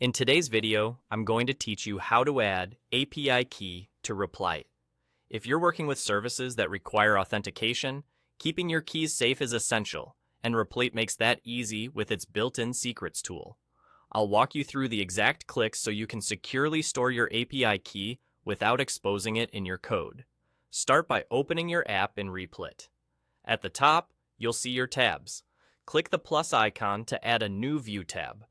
In today's video, I'm going to teach you how to add API key to Replit. If you're working with services that require authentication, keeping your keys safe is essential, and Replit makes that easy with its built-in secrets tool. I'll walk you through the exact clicks so you can securely store your API key without exposing it in your code. Start by opening your app in Replit. At the top, you'll see your tabs. Click the plus icon to add a new View tab.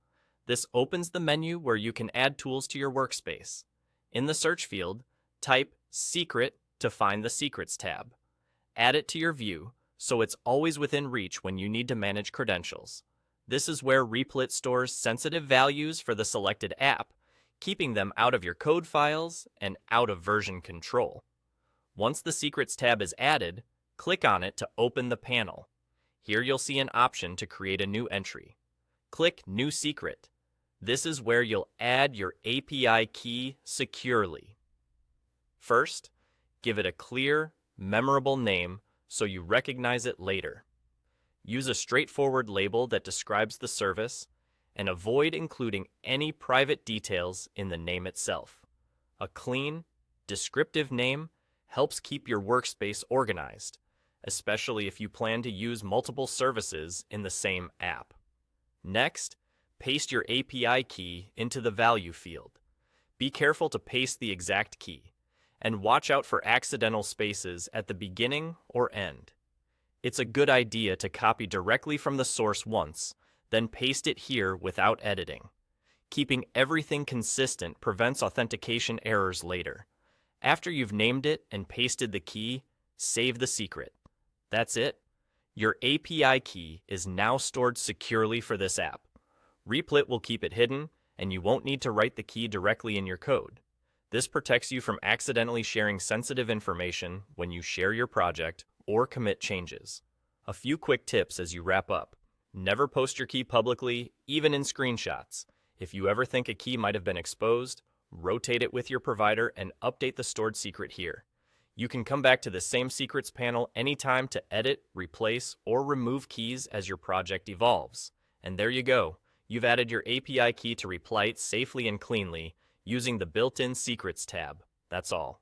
This opens the menu where you can add tools to your workspace. In the search field, type Secret to find the Secrets tab. Add it to your view so it's always within reach when you need to manage credentials. This is where Replit stores sensitive values for the selected app, keeping them out of your code files and out of version control. Once the Secrets tab is added, click on it to open the panel. Here you'll see an option to create a new entry. Click New Secret. This is where you'll add your API key securely. First, give it a clear, memorable name so you recognize it later. Use a straightforward label that describes the service, and avoid including any private details in the name itself. A clean, descriptive name helps keep your workspace organized, especially if you plan to use multiple services in the same app. Next, paste your API key into the value field. Be careful to paste the exact key, and watch out for accidental spaces at the beginning or end. It's a good idea to copy directly from the source once, then paste it here without editing. Keeping everything consistent prevents authentication errors later. After you've named it and pasted the key, save the secret. That's it. Your API key is now stored securely for this app. Replit will keep it hidden, and you won't need to write the key directly in your code. This protects you from accidentally sharing sensitive information when you share your project or commit changes. A few quick tips as you wrap up. Never post your key publicly, even in screenshots. If you ever think a key might have been exposed, rotate it with your provider and update the stored secret here. You can come back to the same secrets panel anytime to edit, replace, or remove keys as your project evolves. And there you go. You've added your API key to Replit safely and cleanly using the built-in Secrets tab. That's all.